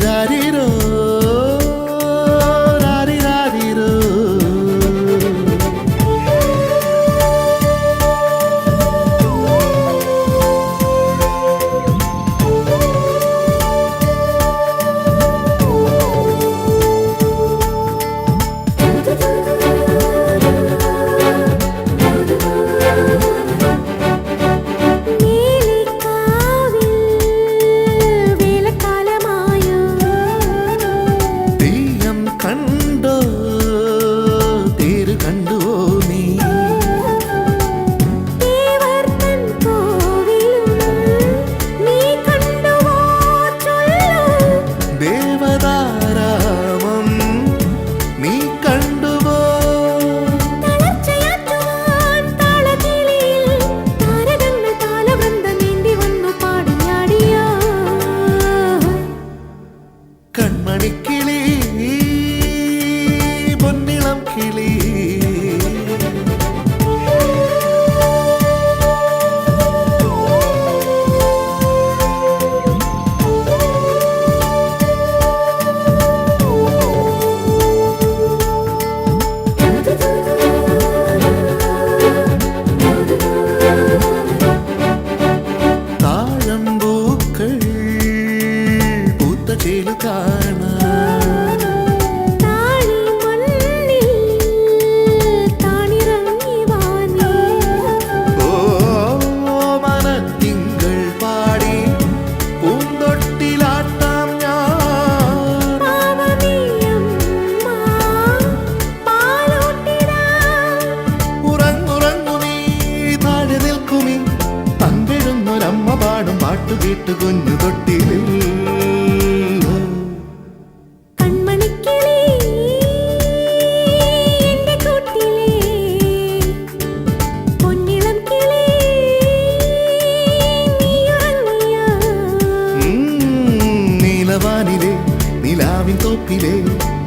രാരിരാരിരോ രാരിരാരിരോ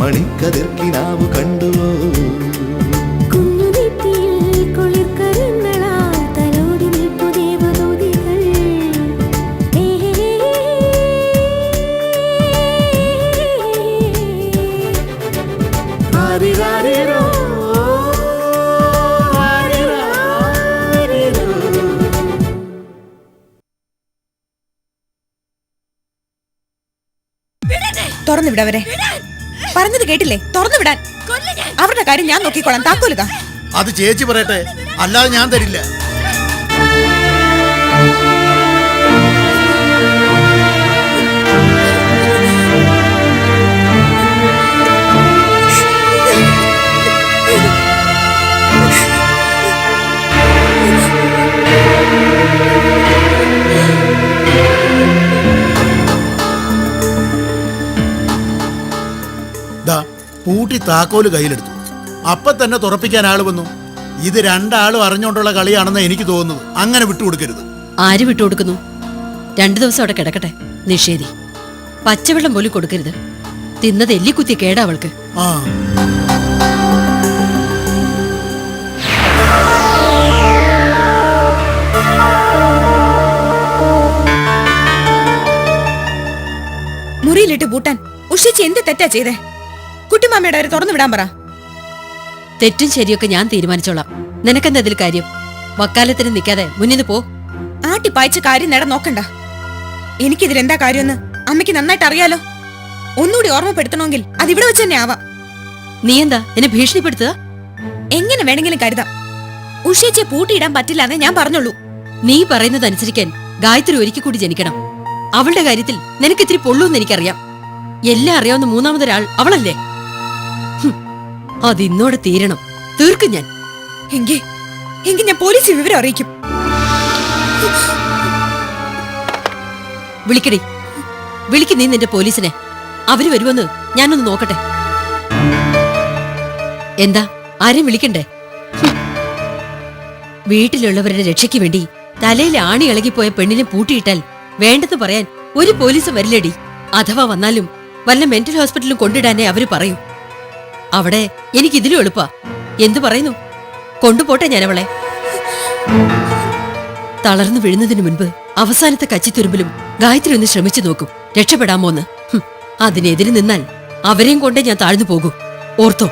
മണിക്കതിർക്കിനാവു കണ്ടുവോ തുറന്നു വിടവരെ പറഞ്ഞത് കേട്ടില്ലേ? തുറന്നു വിടാൻ. അവരുടെ കാര്യം ഞാൻ നോക്കിക്കോളാം. താക്കോലുക അത് ചേച്ചി പറയട്ടെ, അല്ലാതെ ഞാൻ തരില്ല. പൂട്ടി താക്കോല് കയ്യിലെടുത്തു. അപ്പൊ തന്നെ തുറപ്പിക്കാൻ ആള് വന്നു. ഇത് രണ്ടാളും അറിഞ്ഞുകൊണ്ടുള്ള കളിയാണെന്ന് എനിക്ക് തോന്നുന്നത്. അങ്ങനെ വിട്ടുകൊടുക്കരുത്. ആര് വിട്ടുകൊടുക്കുന്നു? 2 ദിവസം അവിടെ കിടക്കട്ടെ. നിഷേധി. പച്ചവെള്ളം പോലും കൊടുക്കരുത്. തിന്നത് എല്ലിക്കുത്തി കേടാ അവൾക്ക്. മുറിയിലിട്ട് പൂട്ടാൻ ഉഷിച്ച് എന്ത് തെറ്റാ ചെയ്തേ? കുട്ടിമാമയുടെ അവരെ തുറന്നു വിടാൻ പറ. തെറ്റും ശരിയൊക്കെ ഞാൻ തീരുമാനിച്ചോളാം. നിനക്കെന്താ അതിൽ കാര്യം? വക്കാലത്തിന് നിൽക്കാതെ മുന്നിന്ന് പോ. ആട്ടിപ്പായിച്ച കാര്യം നേടാൻ നോക്കണ്ട. എനിക്കിതിലെന്താ കാര്യമെന്ന് അമ്മയ്ക്ക് നന്നായിട്ട് അറിയാലോ. ഒന്നുകൂടി ഓർമ്മപ്പെടുത്തണമെങ്കിൽ അതിവിടെ വെച്ച് തന്നെ ആവാം. നീ എന്താ എന്നെ ഭീഷണിപ്പെടുത്തുക? എങ്ങനെ വേണമെങ്കിലും കരുതാം. ഉഷേച്ചിയെ പൂട്ടിയിടാൻ പറ്റില്ലാന്നേ ഞാൻ പറഞ്ഞുള്ളൂ. നീ പറയുന്നത് അനുസരിക്കാൻ ഗായത്രി ഒരിക്കൽ കൂടി ജനിക്കണം. അവളുടെ കാര്യത്തിൽ നിനക്ക് ഇത്തിരി പൊള്ളൂന്ന് എനിക്കറിയാം. എല്ലാം അറിയാവുന്ന മൂന്നാമതൊരാൾ അവളല്ലേ? അതിന്നോടെ തീരണം. തീർക്കും ഞാൻ. എങ്കിൽ ഞാൻ പോലീസ് വിവരം അറിയിക്കും. വിളിക്കടി, വിളിക്ക് നീ നിന്റെ പോലീസിനെ. അവര് വരുമെന്ന് ഞാനൊന്ന് നോക്കട്ടെ. എന്താ, ആരെയും വിളിക്കണ്ടേ? വീട്ടിലുള്ളവരുടെ രക്ഷയ്ക്ക് വേണ്ടി തലയിൽ ആണി ഇളകിപ്പോയ പെണ്ണിനെ പൂട്ടിയിട്ടാൽ വേണ്ടെന്ന് പറയാൻ ഒരു പോലീസും വരില്ലടി. അഥവാ വന്നാലും വല്ല മെന്റൽ ഹോസ്പിറ്റലിലും കൊണ്ടിടാനേ അവര് പറയൂ. അവിടെ എനിക്കിതിലും എളുപ്പാ. എന്തു പറയുന്നു? കൊണ്ടുപോട്ടെ ഞാനവളെ. തളർന്നു വീഴുന്നതിന് മുൻപ് അവസാനത്തെ കച്ചിത്തുരുമ്പിലും ഗായത്രി ഒന്ന് ശ്രമിച്ചു നോക്കും രക്ഷപ്പെടാമോന്ന്. അതിനെതിരെ നിന്നാൽ അവരെയും കൊണ്ടേ ഞാൻ താഴ്ന്നു പോകൂ. ഓർത്തോ?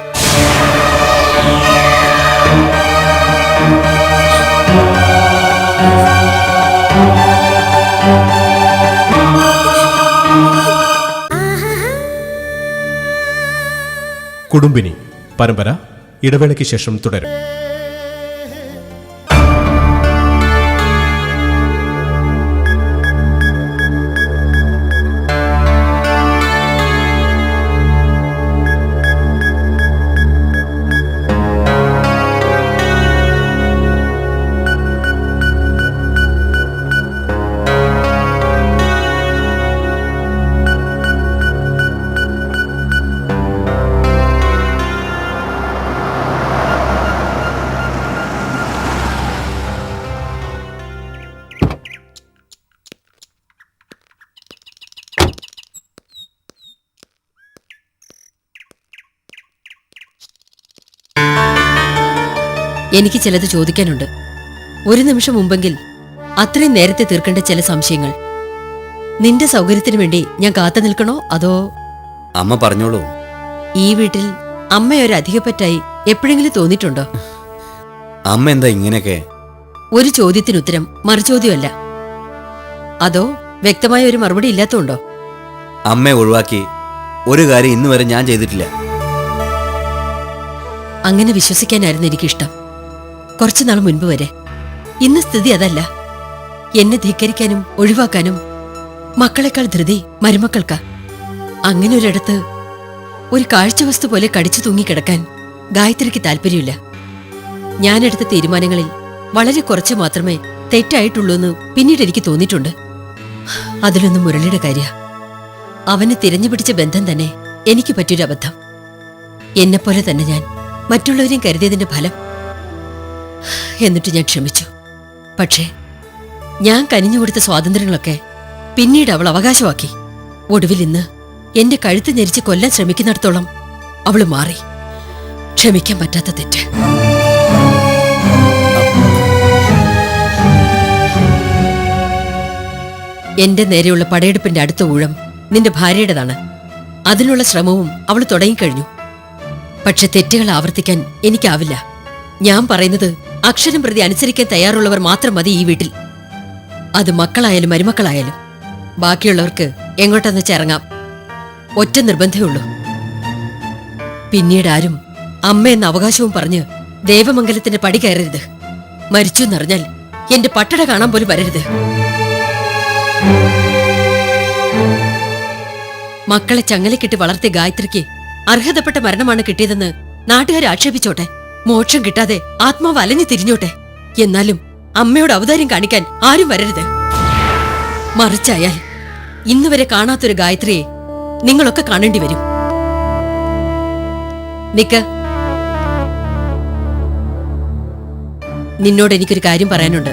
കുടുംബിനി പരമ്പര ഇടവേളയ്ക്ക് ശേഷം തുടരും. എനിക്ക് ചിലത് ചോദിക്കാനുണ്ട്. ഒരു നിമിഷം മുമ്പെങ്കിൽ അത്രയും നേരത്തെ തീർക്കേണ്ട ചില സംശയങ്ങൾ. നിന്റെ സൗകര്യത്തിനു വേണ്ടി ഞാൻ കാത്തു നിൽക്കണോ അതോ? അമ്മ പറഞ്ഞോളൂ. ഈ വീട്ടിൽ അമ്മയൊരു അധികപ്പറ്റായി എപ്പോഴെങ്കിലും തോന്നിയിട്ടുണ്ടോ? അമ്മ എന്താ ഇങ്ങനെയൊക്കെ? ഒരു ചോദ്യത്തിനുത്തരം മറുചോദ്യമല്ല. അതോ വ്യക്തമായ ഒരു മറുപടി ഇല്ലാത്തതുണ്ടോ? അമ്മയെ ഒഴിവാക്കി ഒരു കാര്യം ഇന്ന് വരെ ഞാൻ ചെയ്തിട്ടില്ല. അങ്ങനെ വിശ്വസിക്കാനായിരുന്നു എനിക്കിഷ്ടം, കുറച്ചുനാൾ മുൻപ് വരെ. ഇന്ന് സ്ഥിതി അതല്ല. എന്നെ ധിക്കരിക്കാനും ഒഴിവാക്കാനും മക്കളെക്കാൾ ധൃതി മരുമക്കൾക്കാ. അങ്ങനെ ഒരിടത്ത് ഒരു കാഴ്ചവസ്തു പോലെ കടിച്ചു തൂങ്ങിക്കിടക്കാൻ ഗായത്രിക്ക് താല്പര്യമില്ല. ഞാനെടുത്ത തീരുമാനങ്ങളിൽ വളരെ കുറച്ച് മാത്രമേ തെറ്റായിട്ടുള്ളൂ എന്ന് പിന്നീട് എനിക്ക് തോന്നിയിട്ടുണ്ട്. അതിലൊന്നും മുരളിയുടെ കാര്യ. അവനെ തിരഞ്ഞുപിടിച്ച ബന്ധം തന്നെ എനിക്ക് പറ്റിയൊരു അബദ്ധം. എന്നെപ്പോലെ തന്നെ ഞാൻ മറ്റുള്ളവരെയും കരുതിയതിന്റെ ഫലം. എന്നിട്ട് ഞാൻ ക്ഷമിച്ചു. പക്ഷേ ഞാൻ കനിഞ്ഞുകൊടുത്ത സ്വാതന്ത്ര്യങ്ങളൊക്കെ പിന്നീട് അവൾ അവകാശമാക്കി. ഒടുവിൽ ഇന്ന് എന്റെ കഴുത്ത് ഞെരിച്ച് കൊല്ലാൻ ശ്രമിക്കുന്നിടത്തോളം അവള് മാറി. ക്ഷമിക്കാൻ പറ്റാത്ത തെറ്റ്. എന്റെ നേരെയുള്ള പടയെടുപ്പിന്റെ അടുത്ത ഊഴം നിന്റെ ഭാര്യയുടേതാണ്. അതിനുള്ള ശ്രമവും അവൾ തുടങ്ങിക്കഴിഞ്ഞു. പക്ഷെ തെറ്റുകൾ ആവർത്തിക്കാൻ എനിക്കാവില്ല. ഞാൻ പറയുന്നത് അക്ഷരം പ്രതി അനുസരിക്കാൻ തയ്യാറുള്ളവർ മാത്രം മതി ഈ വീട്ടിൽ. അത് മക്കളായാലും മരുമക്കളായാലും. ബാക്കിയുള്ളവർക്ക് എങ്ങോട്ടെന്ന് വെച്ചിറങ്ങാം. ഒറ്റ നിർബന്ധമേ ഉള്ളൂ. പിന്നീട് ആരും അമ്മയെന്ന അവകാശവും പറഞ്ഞ് ദേവമംഗലത്തിന്റെ പടി കയറരുത്. മരിച്ചു എന്നറിഞ്ഞാൽ എന്റെ പട്ടട കാണാൻ പോലും വരരുത്. മക്കളെ ചങ്ങലക്കിട്ട് വളർത്തിയ ഗായത്രിക്ക് അർഹതപ്പെട്ട മരണമാണ് കിട്ടിയതെന്ന് നാട്ടുകാർ ആക്ഷേപിച്ചോട്ടെ. മോക്ഷം കിട്ടാതെ ആത്മാവ് അലഞ്ഞു തിരിഞ്ഞോട്ടെ. എന്നാലും അമ്മയോട് ഔദാര്യം കാണിക്കാൻ ആരും വരരുത്. മറിച്ചായാൽ ഇന്നുവരെ കാണാത്തൊരു ഗായത്രിയെ നിങ്ങളൊക്കെ കാണേണ്ടി വരും. നിക്ക്. നിന്നോട് എനിക്കൊരു കാര്യം പറയാനുണ്ട്.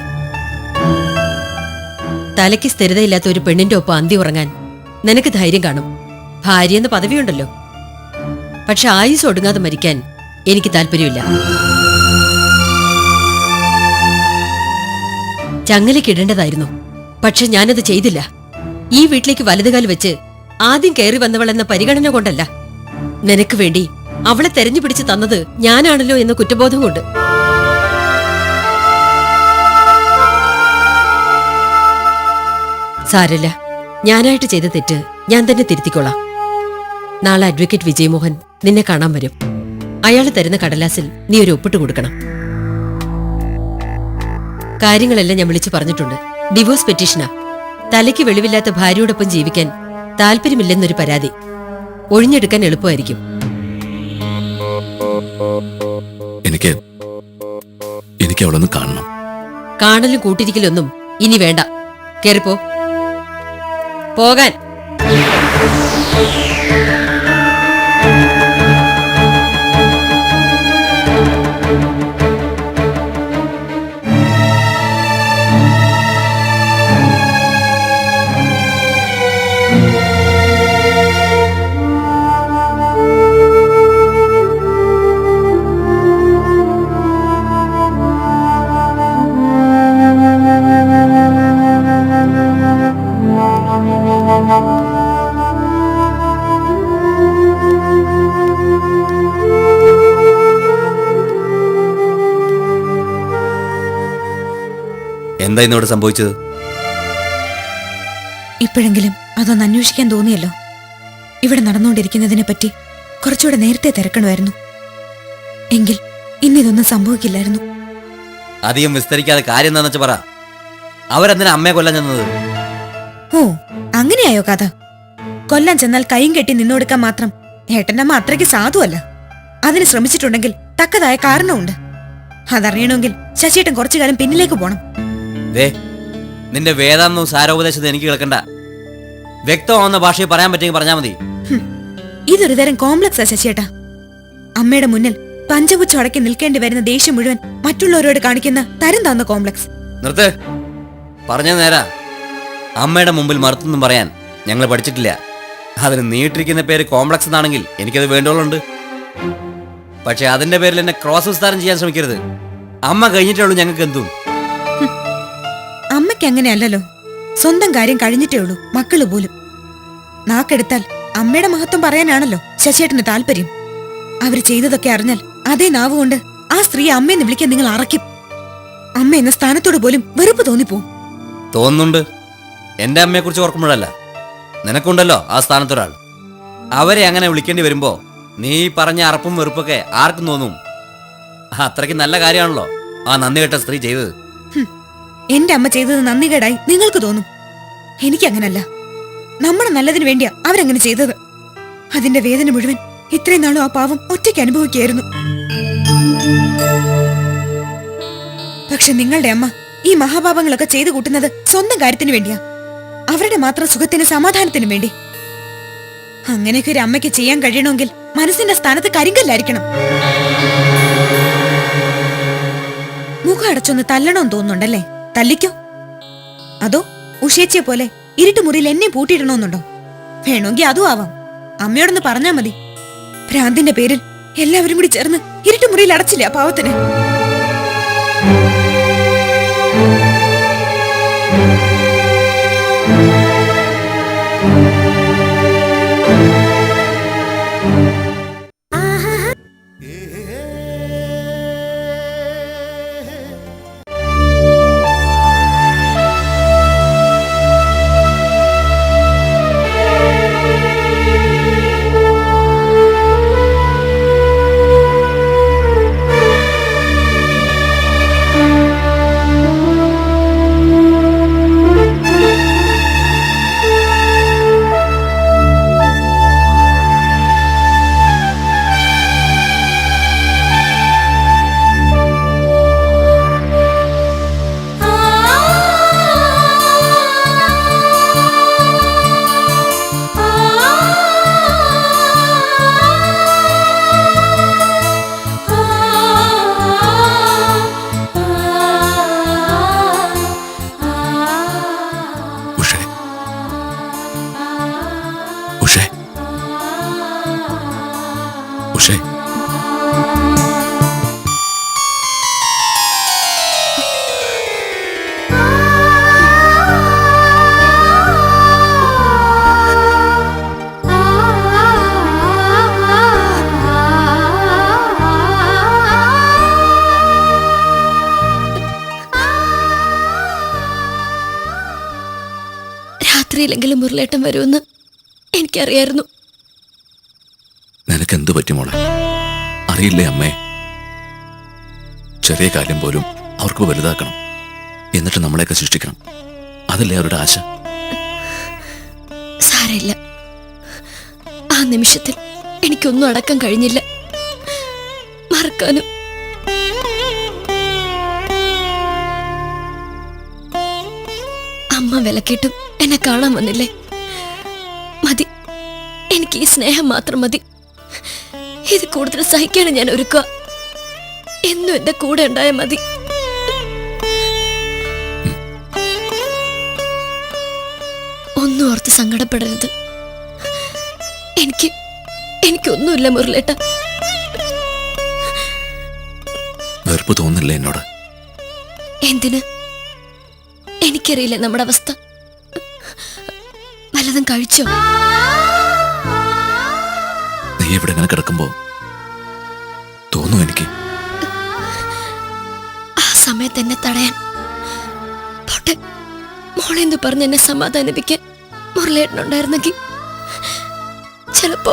തലയ്ക്ക് സ്ഥിരതയില്ലാത്ത ഒരു പെണ്ണിന്റെ ഒപ്പം അന്തി ഉറങ്ങാൻ നിനക്ക് ധൈര്യം കാണും. ഭാര്യ എന്ന പദവിയുണ്ടല്ലോ. പക്ഷെ ആയുസ് ഒടുങ്ങാതെ മരിക്കാൻ എനിക്ക് താല്പര്യമില്ല. ചങ്ങലക്കിടേണ്ടതായിരുന്നു. പക്ഷെ ഞാനത് ചെയ്തില്ല. ഈ വീട്ടിലേക്ക് വലതുകാൽ വെച്ച് ആദ്യം കയറി വന്നവൾ എന്ന പരിഗണന കൊണ്ടല്ല. നിനക്ക് വേണ്ടി അവളെ തെരഞ്ഞുപിടിച്ച് തന്നത് ഞാനാണല്ലോ എന്ന കുറ്റബോധം കൊണ്ട്. സാരല്ല, ഞാനായിട്ട് ചെയ്ത തെറ്റ് ഞാൻ തന്നെ തിരുത്തിക്കൊള്ളാം. നാളെ അഡ്വക്കേറ്റ് വിജയമോഹൻ നിന്നെ കാണാൻ വരും. അയാൾ തരുന്ന കടലാസിൽ നീ ഒരു ഒപ്പിട്ട് കൊടുക്കണം. കാര്യങ്ങളെല്ലാം ഞാൻ വിളിച്ചു പറഞ്ഞിട്ടുണ്ട്. ഡിവോഴ്സ് പെറ്റീഷനാ. തലയ്ക്ക് വെളിവില്ലാത്ത ഭാര്യയോടൊപ്പം ജീവിക്കാൻ താല്പര്യമില്ലെന്നൊരു പരാതി. ഒഴിഞ്ഞെടുക്കാൻ എളുപ്പമായിരിക്കും. എനിക്ക് അവളൊന്ന് കാണണം. കാണലും കൂട്ടിരിക്കലൊന്നും ഇനി വേണ്ട. കേറിപ്പോ. പോകാൻ. എന്താ ഇന്നോട് സംഭവിച്ചത്? ഇപ്പോഴെങ്കിലും അതൊന്ന് അന്വേഷിക്കാൻ തോന്നിയല്ലോ. ഇവിടെ നടന്നുകൊണ്ടിരിക്കുന്നതിനെ പറ്റി കുറച്ചുകൂടെ നേരത്തെ തിരക്കണമായിരുന്നു. എങ്കിൽ ഇന്നിതൊന്നും സംഭവിക്കില്ലായിരുന്നു. അധികം വിസ്തരിക്കാതെ കാര്യം എന്താണെന്ന് വെച്ചാ പറ. അവരെന്തിനാ അമ്മയെ കൊല്ലാൻ ചെന്നത്? ഓ, അങ്ങനെയായോ കഥ? കൊല്ലാൻ ചെന്നാൽ കൈയും കെട്ടി നിന്നോടുക്കാൻ മാത്രം ഏട്ടന്റെ അമ്മ അത്രയ്ക്ക് സാധുവല്ല. അതിന് ശ്രമിച്ചിട്ടുണ്ടെങ്കിൽ തക്കതായ കാരണമുണ്ട്. അതറിയണമെങ്കിൽ ശശിയേട്ടൻ കുറച്ചു കാലം പിന്നിലേക്ക് പോണം. നിന്റെ വേദാന്തവും സാരോപദേശവും എനിക്ക് കേൾക്കണ്ട. വ്യക്തമാവുന്ന ഭാഷയിൽ പറയാൻ പറ്റുമെങ്കിൽ പറഞ്ഞാൽ മതി. ഇതൊരു തരം കോംപ്ലക്സാ ശശിയേട്ടാ. അമ്മയുടെ മുന്നിൽ പഞ്ചപുച്ഛം അടക്കി നിൽക്കേണ്ടി വരുന്ന ദേഷ്യം മുഴുവൻ മറ്റുള്ളവരോട് കാണിക്കുന്ന തരം താന്ന കോംപ്ലക്സ്. നിർത്ത്. പറഞ്ഞ നേരാ. അമ്മയുടെ മുമ്പിൽ മറുത്തൊന്നും പറയാൻ ഞങ്ങൾ പഠിച്ചിട്ടില്ല. അതിന് നീട്ടിരിക്കുന്ന പേര് കോംപ്ലക്സ് എന്നാണെങ്കിൽ എനിക്കത് വേണ്ടോളുണ്ട്. പക്ഷെ അതിന്റെ പേരിൽ എന്നെ ക്രോസ് വിസ്താരം ചെയ്യാൻ ശ്രമിക്കരുത്. അമ്മ കഴിഞ്ഞിട്ടേ ഉള്ളൂ ഞങ്ങൾക്ക് എന്തും. അമ്മയ്ക്ക് അങ്ങനെയല്ലല്ലോ. സ്വന്തം കാര്യം കഴിഞ്ഞിട്ടേ ഉള്ളൂ മക്കള് പോലും. നാക്കെടുത്താൽ അമ്മയുടെ മഹത്വം പറയാനാണല്ലോ ശശിയേട്ടന് താല്പര്യം. അവര് ചെയ്തതൊക്കെ അറിഞ്ഞാൽ അതേ നാവുകൊണ്ട് ആ സ്ത്രീയെ അമ്മയെന്ന് വിളിക്കാൻ നിങ്ങൾ അറയ്ക്കും. അമ്മ എന്ന സ്ഥാനത്തോട് പോലും വെറുപ്പ് തോന്നിപ്പോവും. തോന്നുന്നുണ്ട്. എന്റെ അമ്മയെ കുറിച്ച് ഓർക്കുമ്പോഴല്ല, നിനക്കുണ്ടല്ലോ ആ സ്ഥാനത്തൊരാൾ. അവരെ അങ്ങനെ വിളിക്കേണ്ടി വരുമ്പോ നീ പറഞ്ഞ അറപ്പും വെറുപ്പൊക്കെ ആർക്കും തോന്നും. അത്രയ്ക്ക് നല്ല കാര്യമാണല്ലോ ആ നന്ദി കെട്ട സ്ത്രീ ചെയ്തത്. എന്റെ അമ്മ ചെയ്തത് നന്ദികേടായി നിങ്ങൾക്ക് തോന്നും. എനിക്കങ്ങനല്ല. നമ്മുടെ നല്ലതിന് വേണ്ടിയാ അവരങ്ങനെ ചെയ്തത്. അതിന്റെ വേദന മുഴുവൻ ഇത്രയും നാളും ആ പാവം ഒറ്റയ്ക്ക് അനുഭവിക്കുകയായിരുന്നു. പക്ഷെ നിങ്ങളുടെ അമ്മ ഈ മഹാപാപങ്ങളൊക്കെ ചെയ്തു കൂട്ടുന്നത് സ്വന്തം കാര്യത്തിന് വേണ്ടിയാ. അവരുടെ മാത്രം സുഖത്തിന് സമാധാനത്തിനും വേണ്ടി. അങ്ങനെയൊക്കെ ഒരു അമ്മയ്ക്ക് ചെയ്യാൻ കഴിയണമെങ്കിൽ മനസ്സിന്റെ സ്ഥാനത്ത് കരിങ്കല്ലായിരിക്കണം. മുഖം അടച്ചൊന്ന് തല്ലണമെന്ന് തോന്നുന്നുണ്ടല്ലേ? തല്ലിക്കോ. അതോ ഉഷേച്ചിയെ പോലെ ഇരുട്ടുമുറിയിൽ എന്നെ പൂട്ടിയിടണമെന്നുണ്ടോ? വേണമെങ്കിൽ അതും ആവാം. അമ്മയോടൊന്ന് പറഞ്ഞാ മതി. ഭ്രാന്തിന്റെ പേരിൽ എല്ലാവരും കൂടി ചേർന്ന് ഇരുട്ടുമുറിയിൽ അടച്ചില്ല ആ പാവത്തിന്. രാത്രിയിലെങ്കിലും മുരളേട്ടൻ വരുമെന്ന് എനിക്കറിയായിരുന്നു. നിനക്ക് എന്തു പറ്റി മോളെ? അറിയില്ലേ അമ്മേ? ചെറിയ കാര്യം പോലും അവർക്ക് വലുതാക്കണം, എന്നിട്ട് നമ്മളെയൊക്കെ സൃഷ്ടിക്കണം. അതല്ലേ അവരുടെ ആശ. സാരമില്ല. ആ നിമിഷത്തിൽ എനിക്കൊന്നും അടക്കാൻ കഴിഞ്ഞില്ല, മറക്കാനും. അമ്മ വിലക്കിട്ടും എന്നെ കാണാൻ വന്നില്ലേ? മതി, എനിക്ക് ഈ സ്നേഹം മാത്രം മതി. ഇത് കൂടുതൽ സഹിക്കാണ് ഞാൻ ഒരുക്കുക. എന്നും എന്റെ കൂടെ ഉണ്ടായ മതി. ഒന്നും ഓർത്ത് സങ്കടപ്പെടരുത്. എനിക്കൊന്നുമില്ല മുരളേട്ട. വെറുപ്പ് തോന്നില്ലേ എന്നോട്? എന്തിന്? എനിക്കറിയില്ല നമ്മുടെ അവസ്ഥ. വല്ലതും കഴിച്ചോ? നീ ഇവിടെ ഇങ്ങനെ കിടക്കുമ്പോ തോന്നും എനിക്ക്. ആ സമയത്ത് എന്നെ തടയാൻ മോളെന്ന് പറഞ്ഞ് എന്നെ സമാധാനിപ്പിക്കാൻ മുരളേട്ടനുണ്ടായിരുന്നെങ്കിൽ ചിലപ്പോ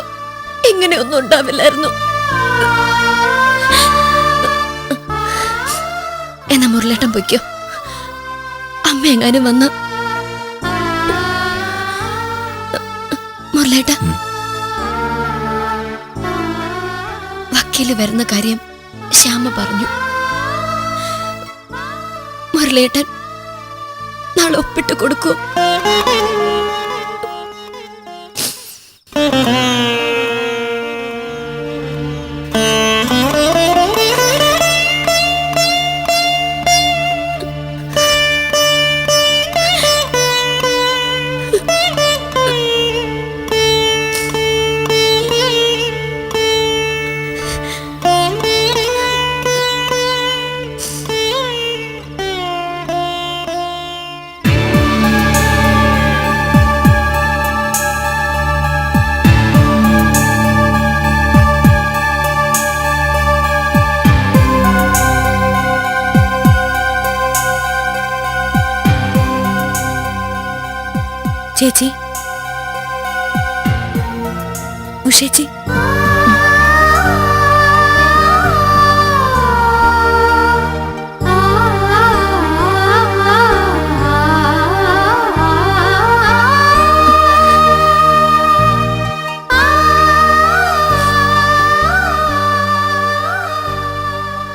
ഇങ്ങനെയൊന്നും ഉണ്ടാവില്ലായിരുന്നു. എന്നാ മുരളേട്ടൻ പൊയ്ക്കോ. അമ്മ എങ്ങാനും വന്ന് മുരളേട്ട വക്കീല് വരുന്ന കാര്യം ശ്യാമ പറഞ്ഞു. മുരളേട്ടൻ നാളെ ഒപ്പിട്ട് കൊടുക്കൂ. ചേച്ചി, ഉഷേച്ചി,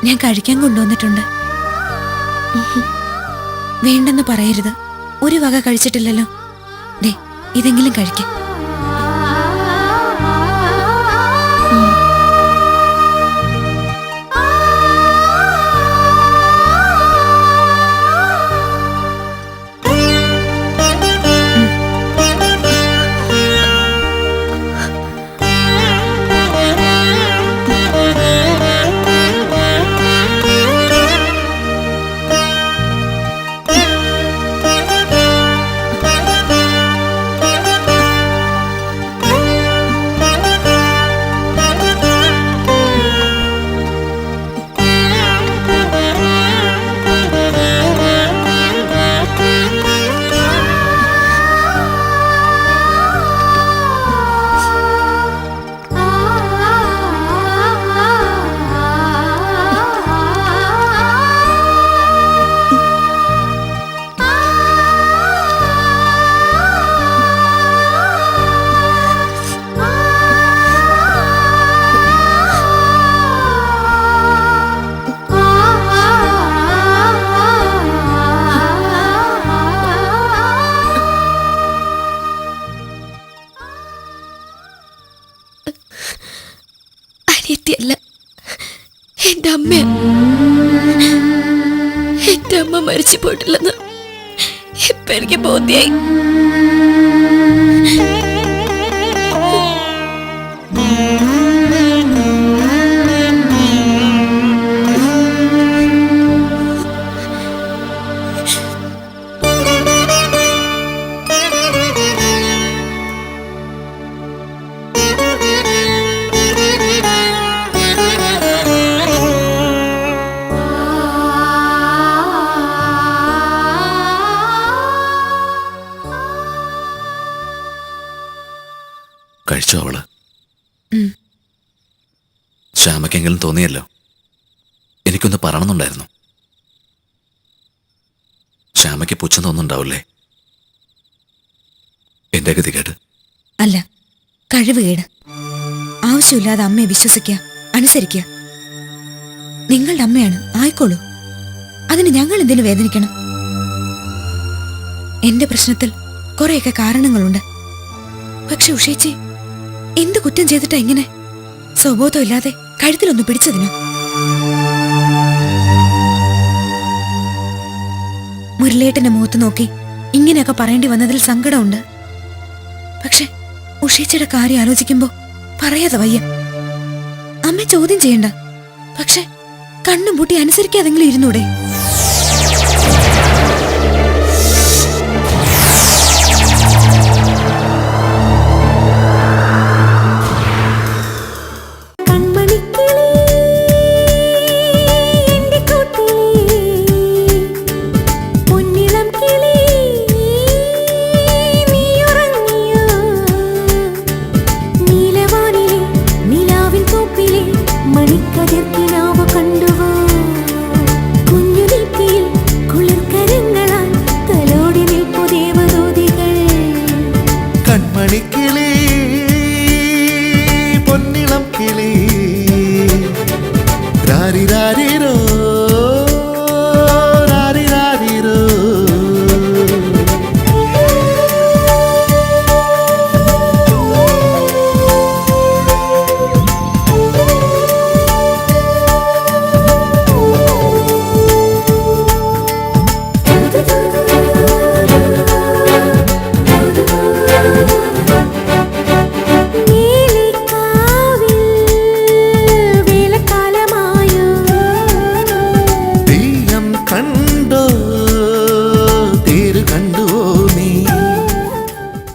ഞാൻ കഴിക്കാൻ കൊണ്ടുവന്നിട്ടുണ്ട്. വേണ്ടെന്ന് പറയരുത്. ഒരു വക കഴിച്ചിട്ടില്ലല്ലോ. ദേ, ഇതെങ്കിലും കഴിക്കാം. അനിയത്തിയല്ല, എന്റെ അമ്മ. എന്റെ അമ്മ മരിച്ചു പോയിട്ടില്ലെന്ന് ഇപ്പൊ എനിക്ക് ബോധ്യായി. കഴിച്ചോ അവള്? ശ്യാമക്കെങ്കിലും തോന്നിയല്ലോ. എനിക്കൊന്ന് പറയണമെന്നുണ്ടായിരുന്നു. ശ്യാമയ്ക്ക് പുച്ഛം തോന്നുന്നുണ്ടാവില്ലേ? എന്റെ ഗതികേട് അല്ല, കഴിവുകേട്. ആവശ്യമില്ലാതെ അമ്മയെ വിശ്വസിക്കുക, അനുസരിക്കുക. നിങ്ങളുടെ അമ്മയാണ്, ആയിക്കോളൂ. അതിന് ഞങ്ങൾ എന്തിനു വേദനിക്കണം? എന്റെ പ്രശ്നത്തിൽ കുറെയൊക്കെ കാരണങ്ങളുണ്ട്. പക്ഷെ ഉഷേച്ചി എന്ത് കുറ്റം ചെയ്തിട്ടാ ഇങ്ങനെ? സ്വബോധം ഇല്ലാതെ കഴുത്തിലൊന്ന് പിടിച്ചതിനോ? മുരളിയേട്ടന്റെ മുഖത്ത് നോക്കി ഇങ്ങനെയൊക്കെ പറയേണ്ടി വന്നതിൽ സങ്കടമുണ്ട്. പക്ഷെ ഉഷേച്ചിയുടെ കാര്യം ആലോചിക്കുമ്പോ പറയാതെ വയ്യ. അമ്മ ചോദ്യം ചെയ്യണ്ട, പക്ഷെ കണ്ണും പൂട്ടി അനുസരിക്കാതെങ്കിലും ഇരുന്നൂടെ?